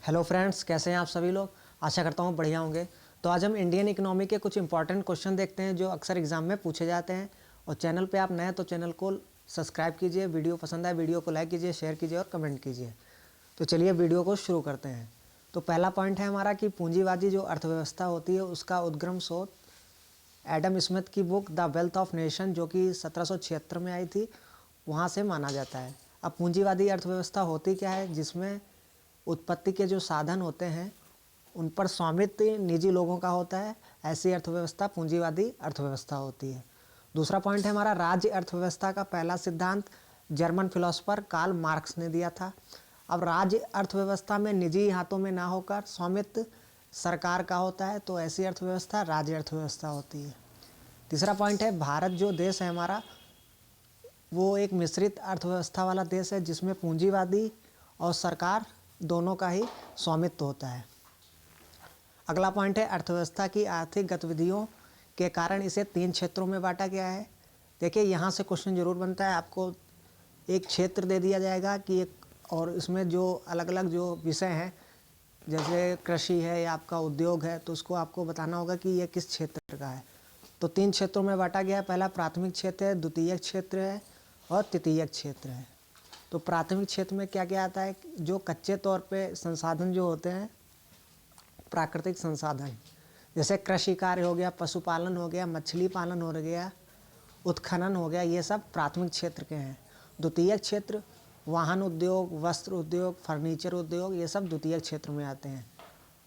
Hello friends, कैसे हैं आप सभी लोग। आशा करता हूँ बढ़िया होंगे। तो आज हम इंडियन इकोनॉमी के कुछ इंपॉर्टेंट क्वेश्चन देखते हैं जो अक्सर एग्जाम में पूछे जाते हैं। और चैनल पे आप नए हैं तो चैनल को सब्सक्राइब कीजिए, वीडियो पसंद आए वीडियो को लाइक कीजिए, शेयर कीजिए और कमेंट कीजिए। तो चलिए वीडियो को शुरू करते हैं। तो पहला पॉइंट है हमारा कि पूंजीवादी जो अर्थव्यवस्था होती है उसका उद्गम स्रोत एडम स्मिथ की book the wealth of nation जो कि 1776 में आई थी, वहाँ से माना जाता है। अब पूंजीवादी अर्थव्यवस्था होती क्या है, जिसमें उत्पत्ति के जो साधन होते हैं उन पर स्वामित्व निजी लोगों का होता है। ऐसी अर्थव्यवस्था पूंजीवादी अर्थव्यवस्था होती है। दूसरा पॉइंट है हमारा राज्य अर्थव्यवस्था का पहला सिद्धांत जर्मन फिलोसोफर कार्ल मार्क्स ने दिया था। अब राज्य अर्थव्यवस्था में निजी हाथों में ना होकर स्वामित्व सरकार का होता है, तो ऐसी अर्थव्यवस्था राज्य अर्थव्यवस्था होती है। तीसरा पॉइंट है भारत जो देश है हमारा, वो एक मिश्रित अर्थव्यवस्था वाला देश है जिसमें पूंजीवादी और सरकार दोनों का ही स्वामित्व होता है। अगला पॉइंट है अर्थव्यवस्था की आर्थिक गतिविधियों के कारण इसे 3 क्षेत्रों में बांटा गया है। देखिए, यहाँ से क्वेश्चन जरूर बनता है। आपको एक क्षेत्र दे दिया जाएगा कि एक, और इसमें जो अलग अलग जो विषय हैं जैसे कृषि है या आपका उद्योग है, तो उसको आपको बताना होगा कि ये किस क्षेत्र का है। तो 3 क्षेत्रों में बांटा गया है। पहला प्राथमिक क्षेत्र है, द्वितीयक क्षेत्र है और तृतीयक क्षेत्र है। तो प्राथमिक क्षेत्र में क्या क्या आता है, जो कच्चे तौर पे संसाधन जो होते हैं, प्राकृतिक संसाधन जैसे कृषि कार्य हो गया, पशुपालन हो गया, मछली पालन हो गया, उत्खनन हो गया, ये सब प्राथमिक क्षेत्र के हैं। द्वितीयक क्षेत्र वाहन उद्योग, वस्त्र उद्योग, फर्नीचर उद्योग, ये सब द्वितीयक क्षेत्र में आते हैं।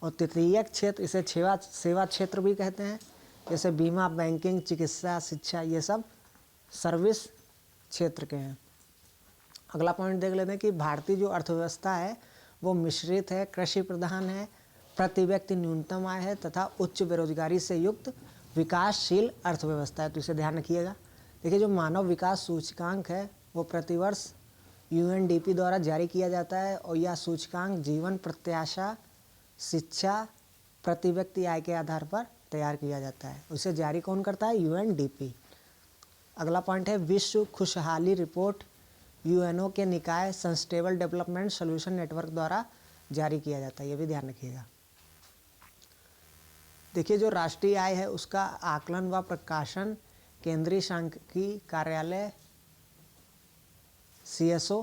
और तृतीयक क्षेत्र इसे सेवा क्षेत्र भी कहते हैं, जैसे बीमा, बैंकिंग, चिकित्सा, शिक्षा, ये सब सर्विस क्षेत्र के हैं। अगला पॉइंट देख लेते हैं कि भारतीय जो अर्थव्यवस्था है वो मिश्रित है, कृषि प्रधान है, प्रति व्यक्ति न्यूनतम आय है तथा उच्च बेरोजगारी से युक्त विकासशील अर्थव्यवस्था है। तो इसे ध्यान रखिएगा। देखिए, जो मानव विकास सूचकांक है वो प्रतिवर्ष यूएनडीपी द्वारा जारी किया जाता है और यह सूचकांक जीवन प्रत्याशा, शिक्षा, प्रति व्यक्ति आय के आधार पर तैयार किया जाता है। उसे जारी कौन करता है? यूएनडीपी। अगला पॉइंट है विश्व खुशहाली रिपोर्ट यूएनओ के निकाय सस्टेनेबल डेवलपमेंट सॉल्यूशन नेटवर्क द्वारा जारी किया जाता है, ये भी ध्यान रखिएगा। देखिए, जो राष्ट्रीय आय है उसका आकलन व प्रकाशन केंद्रीय सांख्यिकी कार्यालय सीएसओ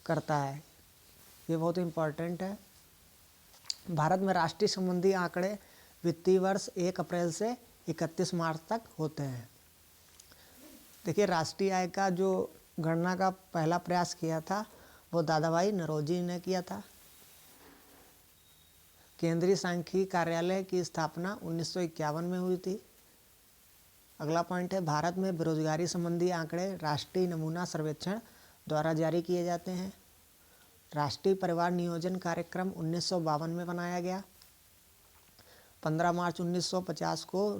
करता है। ये बहुत इम्पोर्टेंट है। भारत में राष्ट्रीय संबंधी आंकड़े वित्तीय वर्ष 1 अप्रैल से 31 मार्च तक होते हैं। देखिए, राष्ट्रीय आय का जो गणना का पहला प्रयास किया था वो दादाभाई नौरोजी ने किया था। केंद्रीय सांख्यिकी कार्यालय की स्थापना 1951 में हुई थी। अगला पॉइंट है भारत में बेरोजगारी संबंधी आंकड़े राष्ट्रीय नमूना सर्वेक्षण द्वारा जारी किए जाते हैं। राष्ट्रीय परिवार नियोजन कार्यक्रम 1952 में बनाया गया। 15 मार्च 1950 को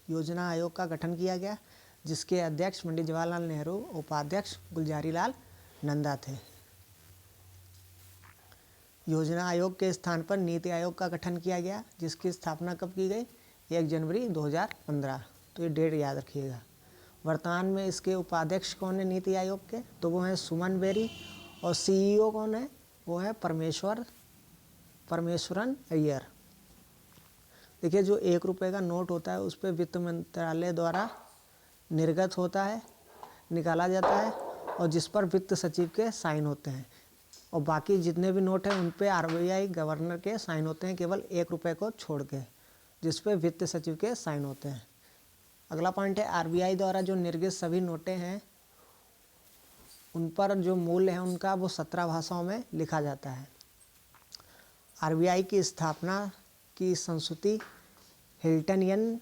योजना आयोग का गठन किया गया, जिसके अध्यक्ष पंडित जवाहरलाल नेहरू, उपाध्यक्ष गुलजारीलाल नंदा थे। योजना आयोग के स्थान पर नीति आयोग का गठन किया गया, जिसकी स्थापना कब की गई? 1 जनवरी 2015। तो ये डेट याद रखिएगा। वर्तमान में इसके उपाध्यक्ष कौन है नीति आयोग के? तो वो हैं सुमन बेरी। और सीईओ कौन है? वो है परमेश्वरन अय्यर। देखिए, जो 1 रुपये का नोट होता है उस पर वित्त मंत्रालय द्वारा निर्गत होता है, निकाला जाता है, और जिस पर वित्त सचिव के साइन होते हैं। और बाकी जितने भी नोट हैं उन पे आरबीआई गवर्नर के साइन होते हैं, केवल 1 रुपये को छोड़ के, जिस पे वित्त सचिव के साइन होते हैं। अगला पॉइंट है आरबीआई द्वारा जो निर्गत सभी नोटें हैं उन पर जो मूल्य है उनका वो 17 भाषाओं में लिखा जाता है। आरबीआई की स्थापना की संस्तुति हिल्टनियन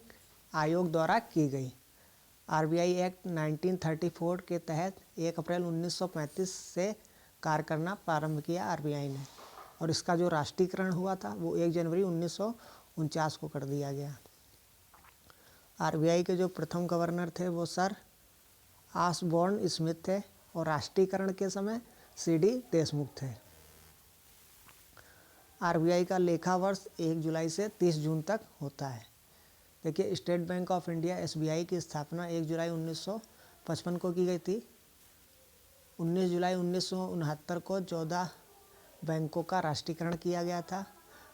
आयोग द्वारा की गई। आरबीआई एक्ट 1934 के तहत 1 अप्रैल 1935 से कार्य करना प्रारंभ किया आरबीआई ने, और इसका जो राष्ट्रीयकरण हुआ था वो 1 जनवरी 1949 को कर दिया गया। आरबीआई के जो प्रथम गवर्नर थे वो सर ऑसबोर्न स्मिथ थे, और राष्ट्रीयकरण के समय सीडी देशमुख थे। आरबीआई का लेखा वर्ष 1 जुलाई से 30 जून तक होता है। देखिए, state bank of India SBI की स्थापना 1 जुलाई 1955 को की गई थी। 19 जुलाई 1969 को 14 बैंकों का राष्ट्रीयकरण किया गया था।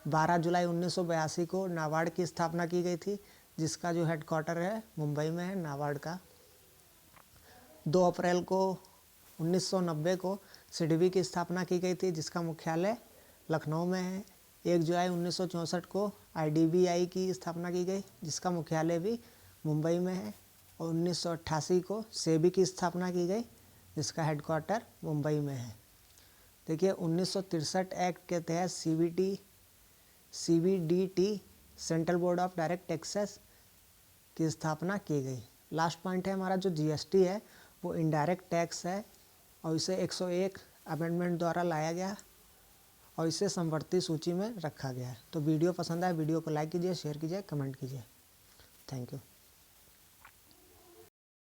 12 जुलाई 1982 को नाबार्ड की स्थापना की गई थी, जिसका जो हेडक्वार्टर है मुंबई में है नाबार्ड का। 2 अप्रैल को 1990 को सिडबी की स्थापना की गई थी, जिसका मुख्यालय लखनऊ में है। 1 जुलाई 1964 को आईडीबीआई की स्थापना की गई, जिसका मुख्यालय भी मुंबई में है। और 1988 को सेबी की स्थापना की गई, जिसका हेडक्वार्टर मुंबई में है। देखिए 1963 एक्ट के तहत CBDT central board of direct taxes की स्थापना की गई। लास्ट पॉइंट है हमारा जो जीएसटी है वो इनडायरेक्ट टैक्स है और इसे 101 अमेंडमेंट द्वारा लाया गया और इसे समवर्ती सूची में रखा गया है। तो वीडियो पसंद आए वीडियो को लाइक कीजिए, शेयर कीजिए, कमेंट कीजिए। Thank you.